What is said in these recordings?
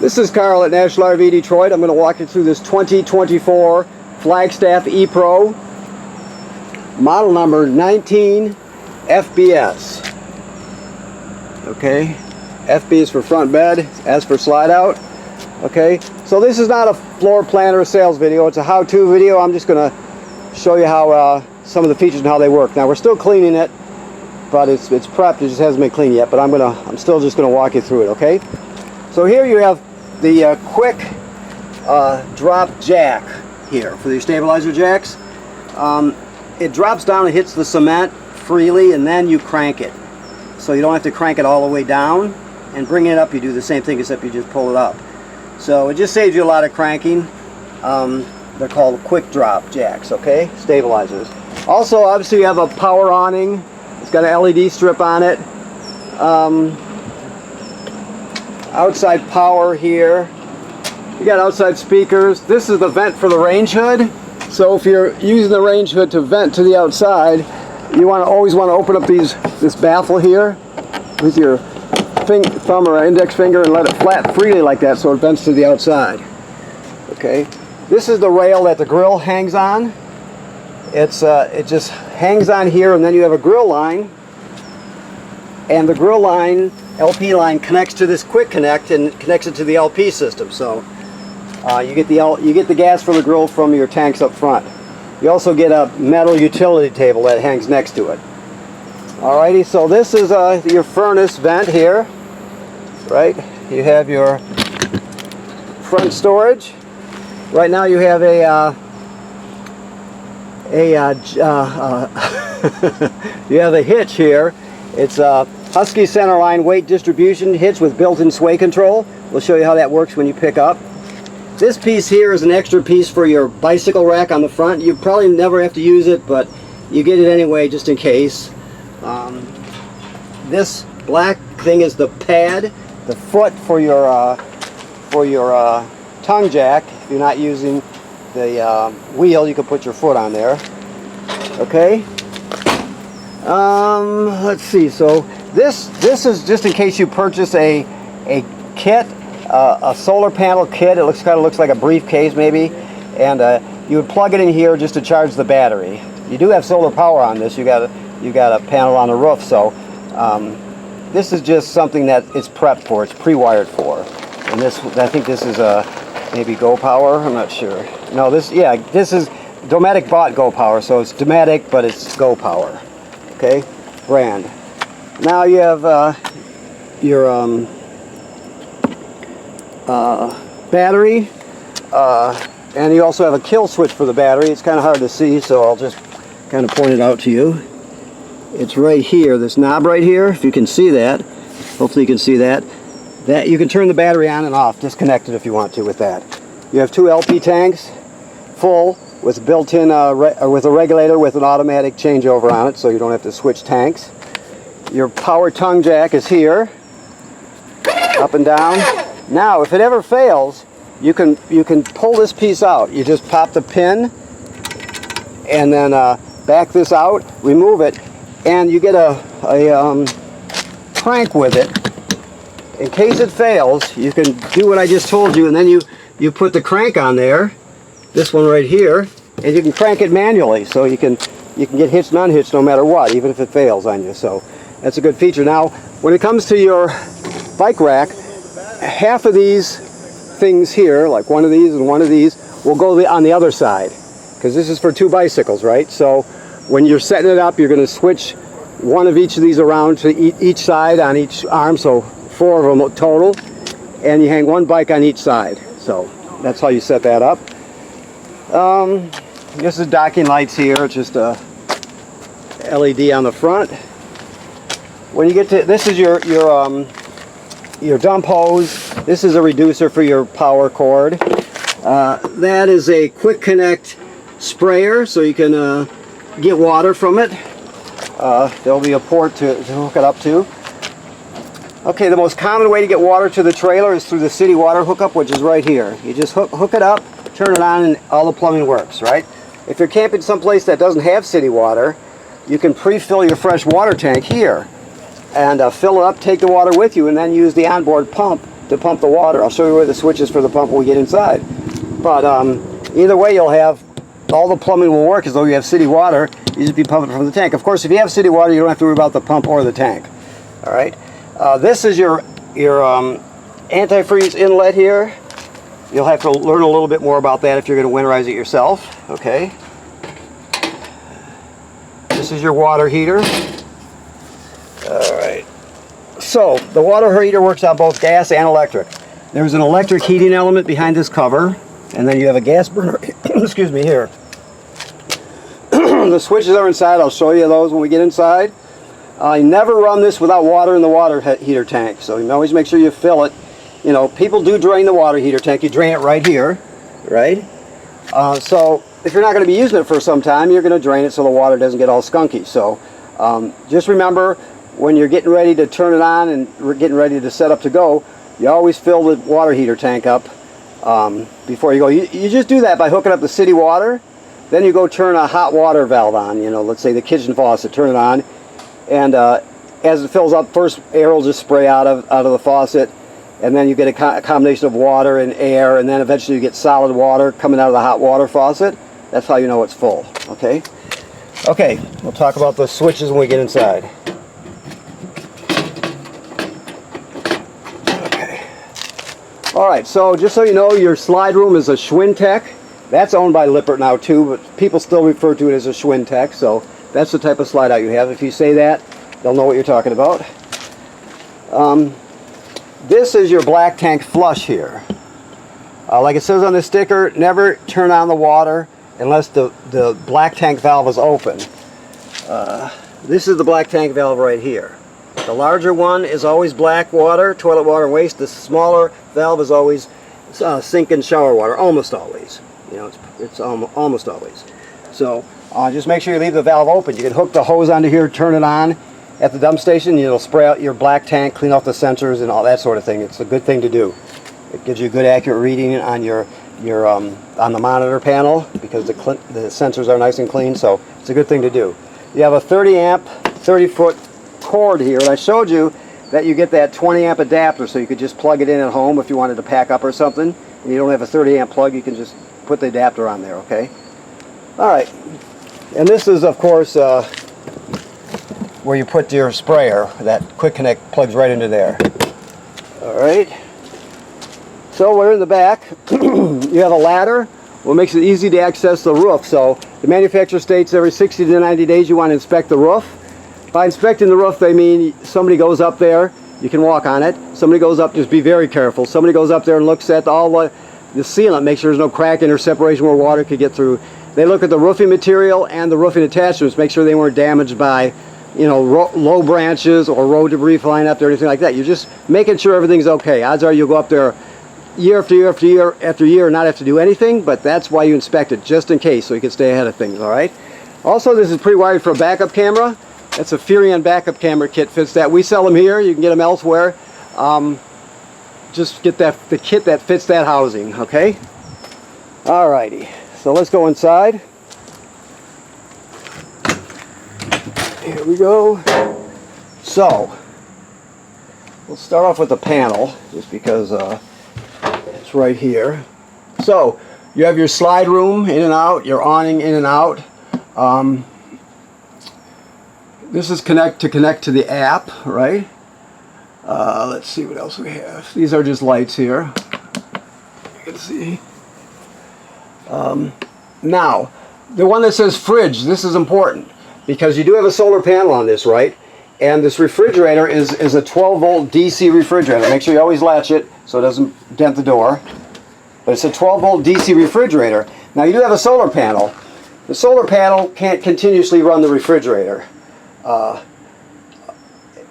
This is Carl at National RV Detroit. I'm going to walk you through this 2024 Flagstaff E-PRO, model number 19 FBS. Okay, FB is for front bed, S for slide out. Okay, so this is not a floor plan or a sales video. It's a how-to video. I'm just going to show you how some of the features and how they work. Now we're still cleaning it, but it's prepped. It just hasn't been cleaned yet. But I'm still just going to walk you through it. Okay. So here you have the quick drop jack here for your stabilizer jacks. It drops down and hits the cement freely, and then you crank it. So you don't have to crank it all the way down and bring it up. You do the same thing except you just pull it up. So it just saves you a lot of cranking. They're called quick drop jacks, okay? Stabilizers. Also, obviously you have a power awning. It's got an LED strip on it. Outside power here. You got outside speakers. This is the vent for the range hood. So if you're using the range hood to vent to the outside, you always want to open up this baffle here with your thumb or index finger and let it flap freely like that so it vents to the outside. Okay. This is the rail that the grill hangs on. It just hangs on here, and then you have a grill line, and the grill line, LP line, connects to this quick connect and connects it to the LP system. So you get the gas for the grill from your tanks up front. You also get a metal utility table that hangs next to it. Alrighty, so this is your furnace vent here, right? You have your front storage. Right now you have you have a hitch here. It's a Husky centerline weight distribution hitch with built-in sway control. We'll show you how that works when you pick up. This piece here is an extra piece for your bicycle rack on the front. You probably never have to use it, but you get it anyway just in case. This black thing is the pad, the foot for your tongue jack. If you're not using the wheel, you can put your foot on there. Okay. Let's see. So this is just in case you purchase a kit, a solar panel kit. It kind of looks like a briefcase maybe, and you would plug it in here just to charge the battery. You do have solar power on this. You got a panel on the roof, so this is just something that it's prepped for. It's pre-wired for, and I think this is maybe Go Power. I'm not sure. No, this is Dometic bought Go Power, so it's Dometic, but it's Go Power. Okay, brand. Now you have your battery, and you also have a kill switch for the battery. It's kind of hard to see, so I'll just kind of point it out to you. It's right here, this knob right here, if you can see that. Hopefully you can see that. That you can turn the battery on and off, disconnect it if you want to with that. You have two LP tanks, full, with built-in, with a regulator with an automatic changeover on it, so you don't have to switch tanks. Your power tongue jack is here, up and down. Now, if it ever fails, you can pull this piece out. You just pop the pin, and then back this out, remove it, and you get a crank with it. In case it fails, you can do what I just told you, and then you put the crank on there, this one right here, and you can crank it manually, so you can get hitched and unhitched no matter what, even if it fails on you. So that's a good feature. Now, when it comes to your bike rack, half of these things here, like one of these and one of these, will go on the other side, because this is for two bicycles, right? So when you're setting it up, you're going to switch one of each of these around to each side on each arm, so 4 of them total, and you hang one bike on each side. So that's how you set that up. This is docking lights here. It's just a LED on the front. When you get to this is your dump hose. This is a reducer for your power cord. That is a quick connect sprayer, so you can get water from it. There'll be a port to hook it up to. Okay, the most common way to get water to the trailer is through the city water hookup, which is right here. You just hook it up, turn it on, and all the plumbing works, right? If you're camping someplace that doesn't have city water, you can pre-fill your fresh water tank here and fill it up, take the water with you, and then use the onboard pump to pump the water. I'll show you where the switch is for the pump when we get inside. But either way, you'll have all the plumbing will work as though you have city water. You just be pumping from the tank. Of course, if you have city water, you don't have to worry about the pump or the tank. All right. This is your antifreeze inlet here. You'll have to learn a little bit more about that if you're going to winterize it yourself. Okay. This is your water heater. All right. So the water heater works on both gas and electric. There's an electric heating element behind this cover, and then you have a gas burner. Excuse me, here. The switches are inside. I'll show you those when we get inside. You never run this without water in the water heater tank, so you always make sure you fill it. You know, people do drain the water heater tank. You drain it right here, right? So if you're not going to be using it for some time, you're going to drain it so the water doesn't get all skunky. So just remember, when you're getting ready to turn it on and we're getting ready to set up to go, you always fill the water heater tank up before you go. You just do that by hooking up the city water. Then you go turn a hot water valve on, you know, let's say the kitchen faucet, turn it on, and as it fills up, first air will just spray out of the faucet, and then you get a combination of water and air, and then eventually you get solid water coming out of the hot water faucet. That's how you know it's full, okay? Okay, we'll talk about the switches when we get inside. Okay. All right, so just so you know, your slide room is a Schwinn-Tech. That's owned by Lippert now too, but people still refer to it as a Schwinn-Tech, so that's the type of slide out you have. If you say that, they'll know what you're talking about. This is your black tank flush here. Like it says on the sticker, never turn on the water unless the black tank valve is open. This is the black tank valve right here. The larger one is always black water, toilet water and waste. The smaller valve is always sink and shower water, almost always. You know, it's almost always. So just make sure you leave the valve open. You can hook the hose onto here, turn it on at the dump station. It'll spray out your black tank, clean off the sensors and all that sort of thing. It's a good thing to do. It gives you a good accurate reading on on the monitor panel because the sensors are nice and clean. So it's a good thing to do. You have a 30 amp, 30-foot cord here, and I showed you that you get that 20 amp adapter, so you could just plug it in at home if you wanted to pack up or something. And you don't have a 30 amp plug, you can just put the adapter on there, okay? Alright, and this is of course where you put your sprayer. That quick connect plugs right into there. Alright, so we're in the back. You have a ladder, what makes it easy to access the roof. So the manufacturer states every 60 to 90 days you want to inspect the roof. By inspecting the roof, they mean somebody goes up there, you can walk on it. Somebody goes up, just be very careful. Somebody goes up there and looks at all the sealant, make sure there's no cracking or separation where water could get through. They look at the roofing material and the roofing attachments, make sure they weren't damaged by, you know, low branches or road debris flying up there or anything like that. You're just making sure everything's okay. Odds are you'll go up there year after year after year after year and not have to do anything, but that's why you inspect it, just in case, so you can stay ahead of things, all right? Also, this is pre-wired for a backup camera. That's a Furion backup camera kit, fits that. We sell them here, you can get them elsewhere. Just get the kit that fits that housing, okay? Alrighty, so let's go inside. Here we go. So, we'll start off with the panel, just because it's right here. So, you have your slide room in and out, your awning in and out. This is connect to the app, right? Let's see what else we have. These are just lights here. You can see. Now, the one that says fridge, this is important because you do have a solar panel on this, right? And this refrigerator is a 12-volt DC refrigerator. Make sure you always latch it so it doesn't dent the door. But it's a 12-volt DC refrigerator. Now, you do have a solar panel. The solar panel can't continuously run the refrigerator.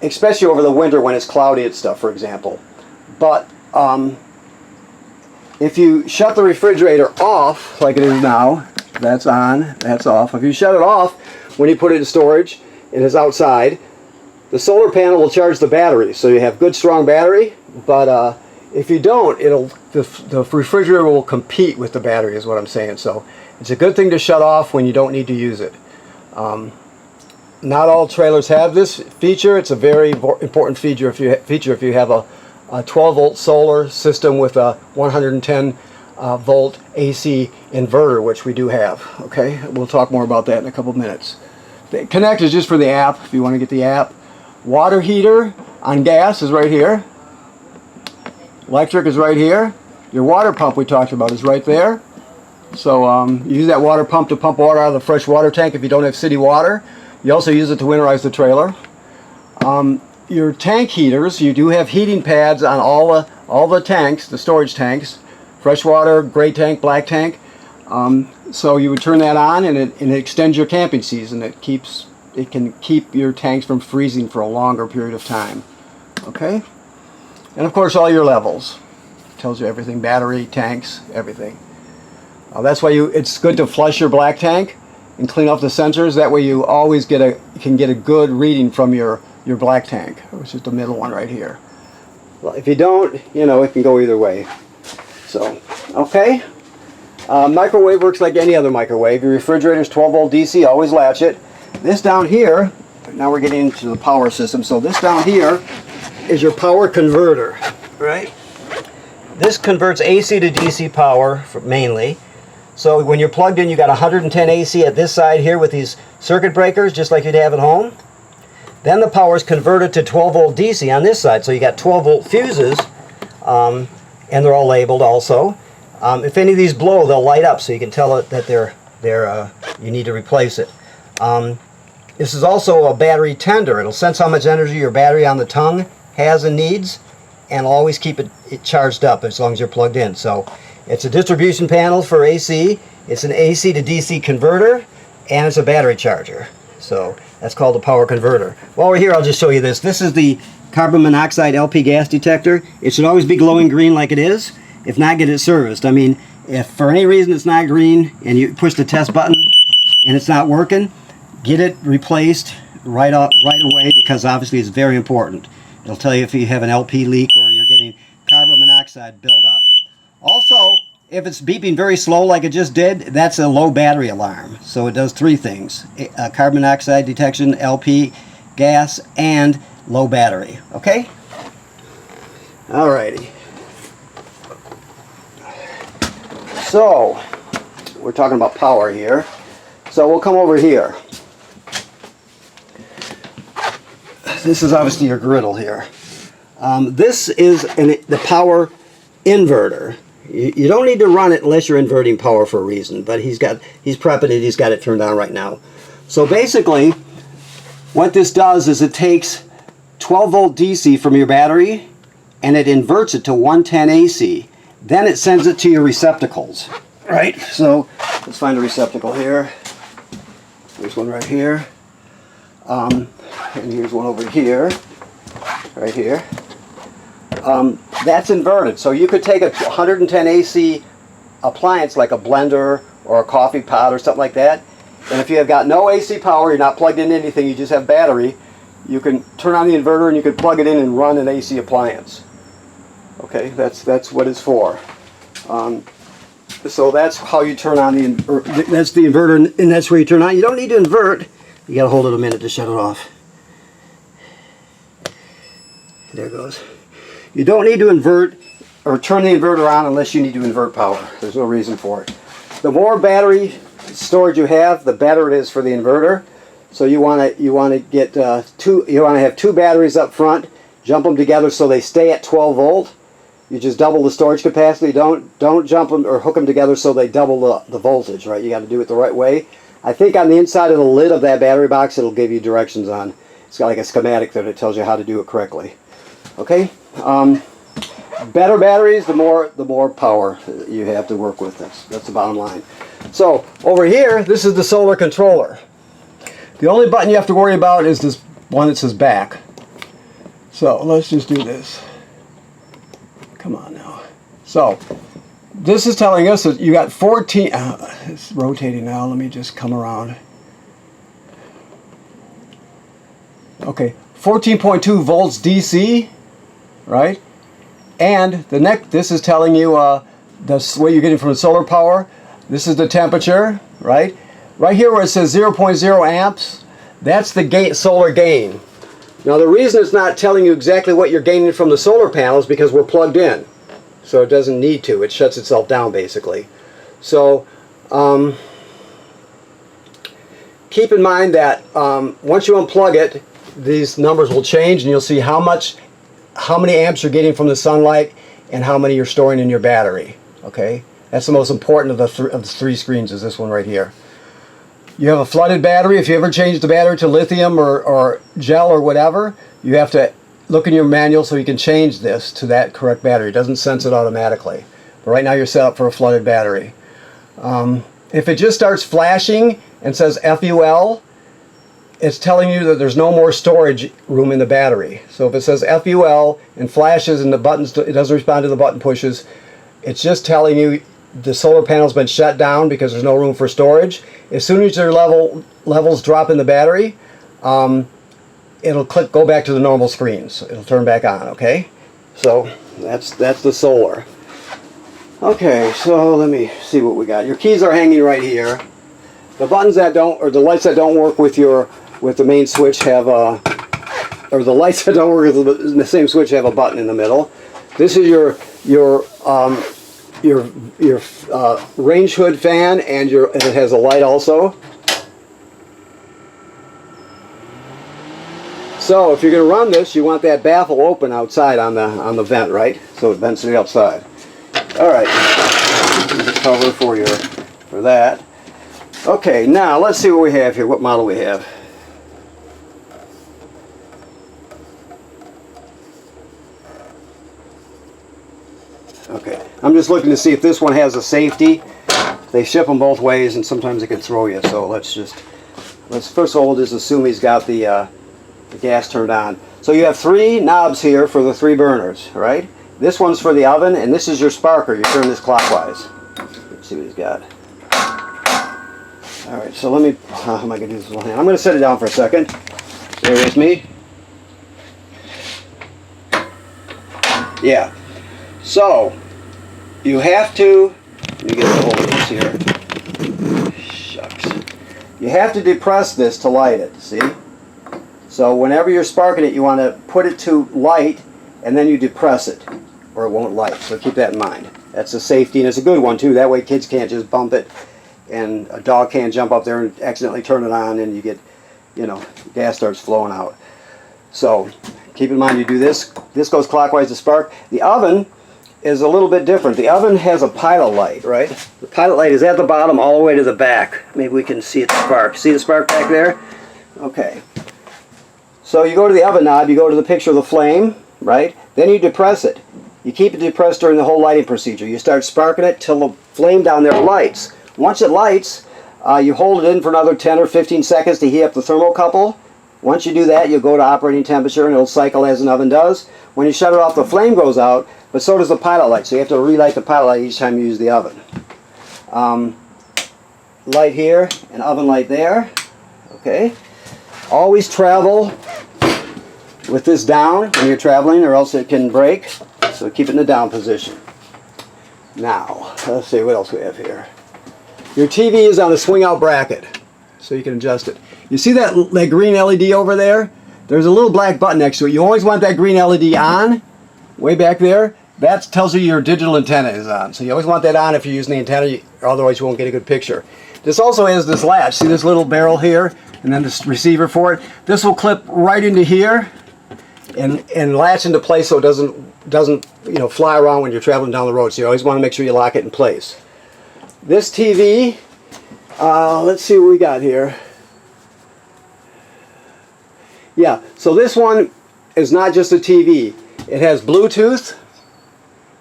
Especially over the winter when it's cloudy and stuff, for example. But if you shut the refrigerator off, like it is now, that's on, that's off. If you shut it off when you put it in storage and it's outside, the solar panel will charge the battery, so you have good strong battery. But if you don't, the refrigerator will compete with the battery, is what I'm saying. So it's a good thing to shut off when you don't need to use it. Not all trailers have this feature. It's a very important feature if you have a 12-volt solar system with a 110 volt AC inverter, which we do have. Okay, we'll talk more about that in a couple of minutes. The Connect is just for the app, if you want to get the app. Water heater on gas is right here. Electric is right here. Your water pump we talked about is right there. So you use that water pump to pump water out of the fresh water tank if you don't have city water. You also use it to winterize the trailer. Your tank heaters, you do have heating pads on all the tanks, the storage tanks. Freshwater, gray tank, black tank. So you would turn that on, and it extends your camping season. It can keep your tanks from freezing for a longer period of time. Okay, and of course all your levels. Tells you everything: battery, tanks, everything. That's why it's good to flush your black tank and clean off the sensors. That way you always can get a good reading from your black tank, which is the middle one right here. Well, if you don't, it can go either way. So, okay. Microwave works like any other microwave. Your refrigerator is 12 volt DC, always latch it. This down here, now we're getting into the power system, so this down here is your power converter, right? This converts AC to DC power mainly. So when you're plugged in, you got 110 AC at this side here with these circuit breakers, just like you'd have at home. Then the power is converted to 12 volt DC on this side, so you got 12 volt fuses. And they're all labeled also. If any of these blow, they'll light up, so you can tell it that you need to replace it. This is also a battery tender. It'll sense how much energy your battery on the tongue has and needs, and always keep it charged up as long as you're plugged in. So it's a distribution panel for AC. It's an AC to DC converter, and it's a battery charger. So that's called a power converter. While we're here, I'll just show you this. This is the carbon monoxide LP gas detector. It should always be glowing green like it is. If not, get it serviced. I mean, if for any reason it's not green and you push the test button and it's not working, get it replaced right away, because obviously it's very important. It'll tell you if you have an LP leak or you're getting carbon monoxide buildup. Also, if it's beeping very slow like it just did, that's a low battery alarm. So it does three things: carbon monoxide detection, LP gas, and low battery. Okay? Alrighty. So, we're talking about power here. So we'll come over here. This is obviously your griddle here. This is the power inverter. You don't need to run it unless you're inverting power for a reason, but he's prepping it, he's got it turned on right now. So basically, what this does is it takes 12 volt DC from your battery and it inverts it to 110 AC. Then it sends it to your receptacles, right? So let's find a receptacle here. There's one right here. And here's one over here, right here. That's inverted. So you could take a 110 AC appliance like a blender or a coffee pot or something like that, and if you have got no AC power, you're not plugged into anything, you just have battery, you can turn on the inverter and you can plug it in and run an AC appliance. Okay, that's what it's for. So that's how you turn on that's the inverter, and that's where you turn on. You don't need to invert. You gotta hold it a minute to shut it off. There it goes. You don't need to invert or turn the inverter on unless you need to invert power. There's no reason for it. The more battery storage you have, the better it is for the inverter. So you want to get you want to have two batteries up front, jump them together so they stay at 12 volt. You just double the storage capacity. Don't jump them or hook them together so they double the voltage, right? You got to do it the right way. I think on the inside of the lid of that battery box, it'll give you directions on. It's got like a schematic there that tells you how to do it correctly. Okay. Better batteries, the more power you have to work with. That's the bottom line. So over here, this is the solar controller. The only button you have to worry about is this one that says back. So let's just do this. Come on now. So this is telling us that you got 14. It's rotating now. Let me just come around. Okay, 14.2 volts DC, right? And this is telling you what you're getting from the solar power. This is the temperature, right? Right here where it says 0.0 amps, that's the solar gain. Now the reason it's not telling you exactly what you're gaining from the solar panel is because we're plugged in. So it doesn't need to. It shuts itself down basically. So keep in mind that once you unplug it, these numbers will change and you'll see how many amps you're getting from the sunlight and how many you're storing in your battery. Okay, that's the most important of the three screens, is this one right here. You have a flooded battery. If you ever change the battery to lithium or gel or whatever, you have to look in your manual so you can change this to that correct battery. It doesn't sense it automatically. But right now you're set up for a flooded battery. If it just starts flashing and says FUL, it's telling you that there's no more storage room in the battery. So if it says FUL and flashes and the buttons, it doesn't respond to the button pushes, it's just telling you the solar panel's been shut down because there's no room for storage. As soon as your levels drop in the battery, it'll go back to the normal screens. It'll turn back on, okay? So that's the solar. Okay, so let me see what we got. Your keys are hanging right here. The buttons that don't, or the lights that don't work with the main switch have a, or the lights that don't work with the same switch have a button in the middle. This is your range hood fan, and it has a light also. So if you're going to run this, you want that baffle open outside on the vent, right? So it vents to the outside. All right, cover for that. Okay, now let's see what we have here. What model we have? Okay, I'm just looking to see if this one has a safety. They ship them both ways, and sometimes it can throw you. So let's first of all just assume he's got the gas turned on. So you have three knobs here for the three burners, right? This one's for the oven, and this is your sparker. You turn this clockwise. Let's see what he's got. All right, so let me, how am I going to do this with one hand? I'm going to set it down for a second. Bear with me. Yeah. So, you have to, let me get a hold of this here. Shucks. You have to depress this to light it, see? So whenever you're sparking it, you want to put it to light, and then you depress it, or it won't light. So keep that in mind. That's a safety, and it's a good one too. That way kids can't just bump it, and a dog can't jump up there and accidentally turn it on, and you get, gas starts flowing out. So keep in mind you do this. This goes clockwise to spark. The oven is a little bit different. The oven has a pilot light, right? The pilot light is at the bottom all the way to the back. Maybe we can see it spark. See the spark back there? Okay. So you go to the oven knob, you go to the picture of the flame, right? Then you depress it. You keep it depressed during the whole lighting procedure. You start sparking it till the flame down there lights. Once it lights, you hold it in for another 10 or 15 seconds to heat up the thermocouple. Once you do that, you'll go to operating temperature, and it'll cycle as an oven does. When you shut it off, the flame goes out, but so does the pilot light. So you have to relight the pilot light each time you use the oven. Light here, and oven light there. Okay. Always travel with this down when you're traveling, or else it can break. So keep it in the down position. Now, let's see what else we have here. Your TV is on a swing out bracket, so you can adjust it. You see that green LED over there? There's a little black button next to it. You always want that green LED on, way back there. That tells you your digital antenna is on. So you always want that on if you're using the antenna, otherwise you won't get a good picture. This also has this latch. See this little barrel here? And then this receiver for it. This will clip right into here and latch into place so it doesn't fly around when you're traveling down the road. So you always want to make sure you lock it in place. This TV, let's see what we got here. Yeah, so this one is not just a TV. It has Bluetooth.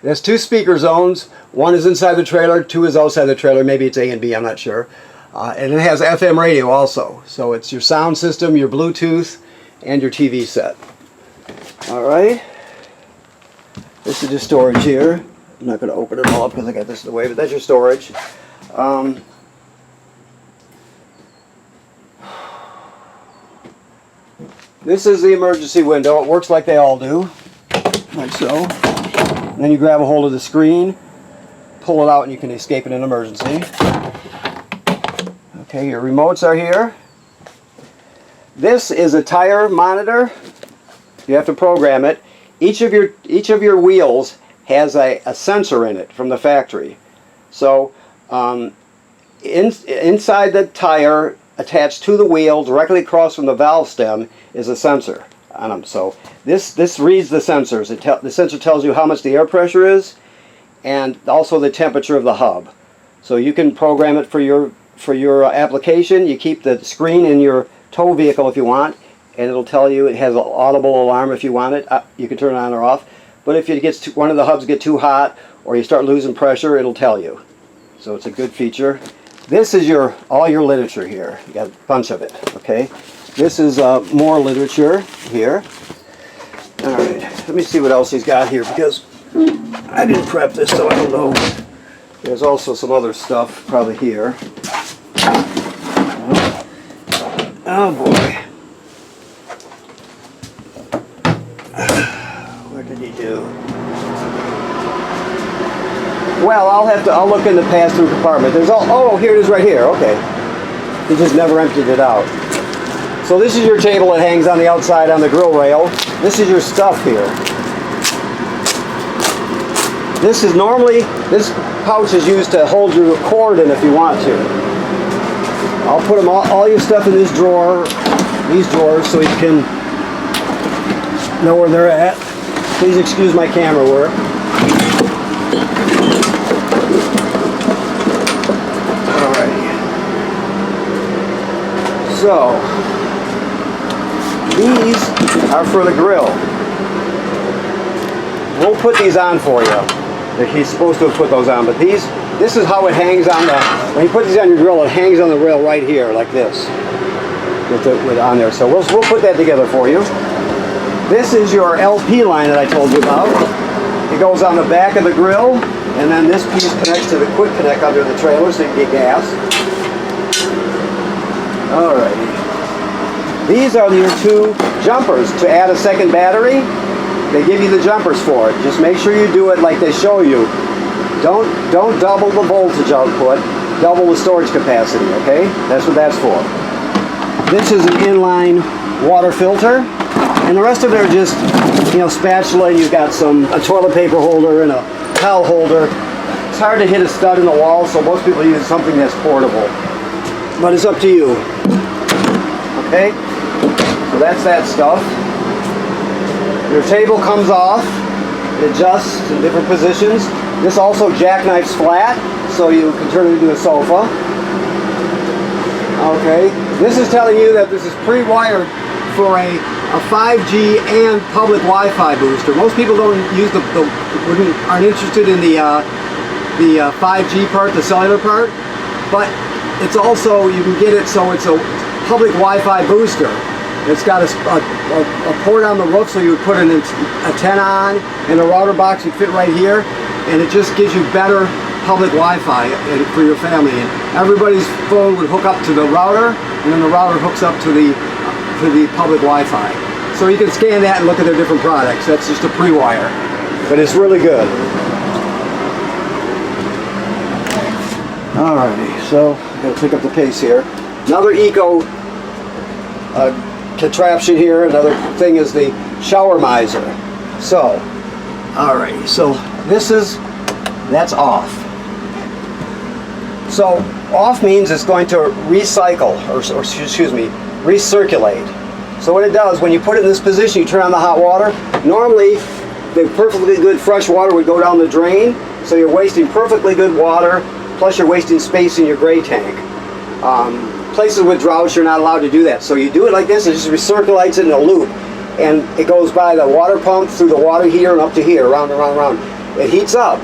It has two speaker zones. One is inside the trailer, two is outside the trailer. Maybe it's A and B, I'm not sure. And it has FM radio also. So it's your sound system, your Bluetooth, and your TV set. Alright. This is just storage here. I'm not going to open it all up because I got this in the way, but that's your storage. This is the emergency window. It works like they all do. Like so. And then you grab a hold of the screen, pull it out, and you can escape in an emergency. Okay, your remotes are here. This is a tire monitor. You have to program it. Each of your wheels has a sensor in it from the factory. So inside the tire, attached to the wheel, directly across from the valve stem, is a sensor on them. So this reads the sensors. The sensor tells you how much the air pressure is, and also the temperature of the hub. So you can program it for your application. You keep the screen in your tow vehicle if you want, and it'll tell you. It has an audible alarm if you want it. You can turn it on or off. But if it gets one of the hubs get too hot or you start losing pressure, it'll tell you. So it's a good feature. This is all your literature here. You got a bunch of it. Okay. This is more literature here. All right. Let me see what else he's got here, because I didn't prep this, so I don't know. There's also some other stuff probably here. Oh boy. What did he do? Well, I'll look in the pass-through compartment. There's oh, here it is right here. Okay. He just never emptied it out. So this is your table that hangs on the outside on the grill rail. This is your stuff here. This pouch is used to hold your cord in if you want to. I'll put all your stuff in this drawer, these drawers, so you can know where they're at. Please excuse my camera work. Alrighty. So, these are for the grill. We'll put these on for you. He's supposed to have put those on, but this is how it hangs on when you put these on your grill, it hangs on the rail right here, like this, with on there. So we'll put that together for you. This is your LP line that I told you about. It goes on the back of the grill, and then this piece connects to the quick connect under the trailer so you can get gas. Alrighty. These are your two jumpers to add a second battery. They give you the jumpers for it. Just make sure you do it like they show you. Don't double the voltage output, double the storage capacity, okay? That's what that's for. This is an inline water filter, and the rest of it are just, spatula. You've got a toilet paper holder and a towel holder. It's hard to hit a stud in the wall, so most people use something that's portable. But it's up to you. Okay? So that's that stuff. Your table comes off, it adjusts in different positions. This also jackknifes flat, so you can turn it into a sofa. Okay, this is telling you that this is pre-wired for a 5G and public Wi-Fi booster. Most people don't use aren't interested in the 5G part, the cellular part, but it's also, you can get it so it's a public Wi-Fi booster. It's got a port on the roof, so you would put an antenna on, and a router box would fit right here, and it just gives you better public Wi-Fi for your family. And everybody's phone would hook up to the router, and then the router hooks up to the public Wi-Fi. So you can scan that and look at their different products. That's just a pre-wire, but it's really good. Alrighty, so I'm going to pick up the pace here. Another eco contraption here. Another thing is the shower miser. So, alrighty, so that's off. So off means it's going to recycle, or excuse me, recirculate. So what it does, when you put it in this position, you turn on the hot water. Normally, the perfectly good fresh water would go down the drain, so you're wasting perfectly good water, plus you're wasting space in your gray tank. Places with droughts, you're not allowed to do that. So you do it like this, it just recirculates it in a loop. And it goes by the water pump, through the water heater, and up to here, around and around and around. It heats up.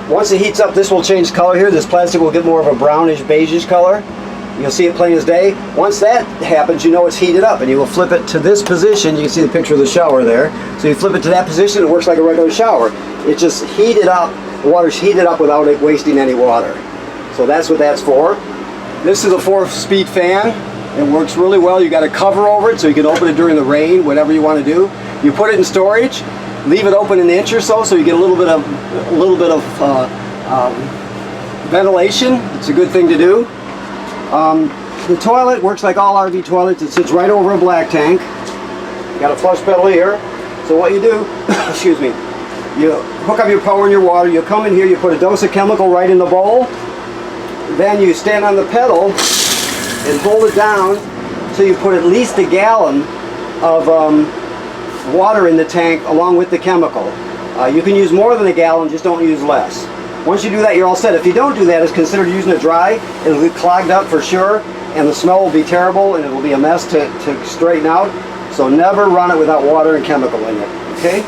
Once it heats up, this will change color here. This plastic will get more of a brownish, beigeish color. You'll see it plain as day. Once that happens, you know it's heated up, and you will flip it to this position. You can see the picture of the shower there. So you flip it to that position, it works like a regular shower. It's just heated up, the water's heated up without it wasting any water. So that's what that's for. This is a 4-speed fan. It works really well. You got a cover over it so you can open it during the rain, whatever you want to do. You put it in storage, leave it open an inch or so you get a little bit of ventilation. It's a good thing to do. The toilet works like all RV toilets. It sits right over a black tank. You got a flush pedal here. So what you do, excuse me, you hook up your power and your water, you come in here, you put a dose of chemical right in the bowl, then you stand on the pedal and hold it down so you put at least a gallon of water in the tank along with the chemical. You can use more than a gallon, just don't use less. Once you do that, you're all set. If you don't do that, it's considered using it dry. It'll be clogged up for sure, and the smell will be terrible, and it will be a mess to straighten out. So never run it without water and chemical in it, okay?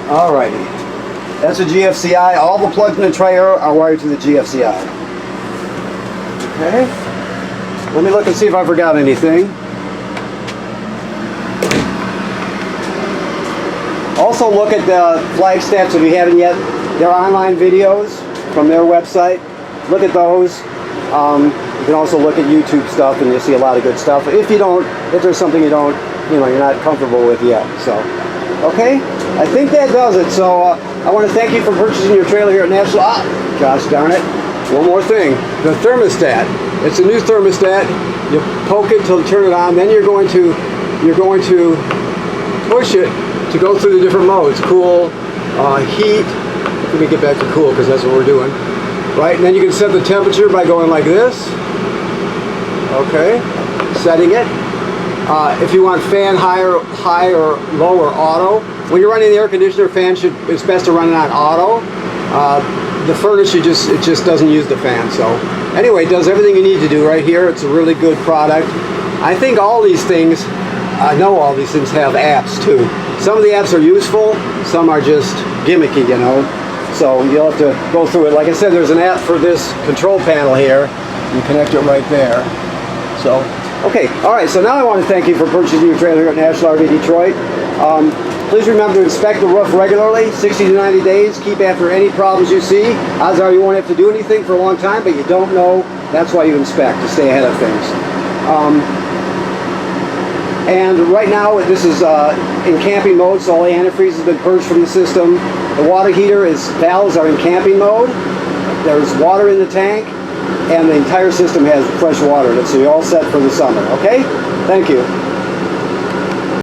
Alrighty. That's a GFCI. All the plugs in the trailer are wired to the GFCI. Okay? Let me look and see if I forgot anything. Also look at the Flagstaff, if you haven't yet, their online videos from their website. Look at those. You can also look at YouTube stuff and you'll see a lot of good stuff. If there's something you're not comfortable with yet. So, okay? I think that does it. So I want to thank you for purchasing your trailer here at National. Gosh darn it. One more thing. The thermostat. It's a new thermostat. You poke it to turn it on, then you're going to push it to go through the different modes. Cool, heat. Let me get back to cool because that's what we're doing. Right, and then you can set the temperature by going like this. Okay, setting it. If you want fan high or low or auto. When you're running the air conditioner, it's best to run it on auto. The furnace, it just doesn't use the fan. So anyway, it does everything you need to do right here. It's a really good product. I think all these things, I know all these things have apps too. Some of the apps are useful, some are just gimmicky, you know. So you'll have to go through it. Like I said, there's an app for this control panel here. You connect it right there. So, okay, all right. So now I want to thank you for purchasing your trailer here at National RV Detroit. Please remember to inspect the roof regularly, 60 to 90 days. Keep after any problems you see. Odds are you won't have to do anything for a long time, but you don't know. That's why you inspect, to stay ahead of things. And right now, this is in camping mode, so all the antifreeze has been purged from the system. The water heater valves are in camping mode. There's water in the tank, and the entire system has fresh water in it, so you're all set for the summer, okay? Thank you.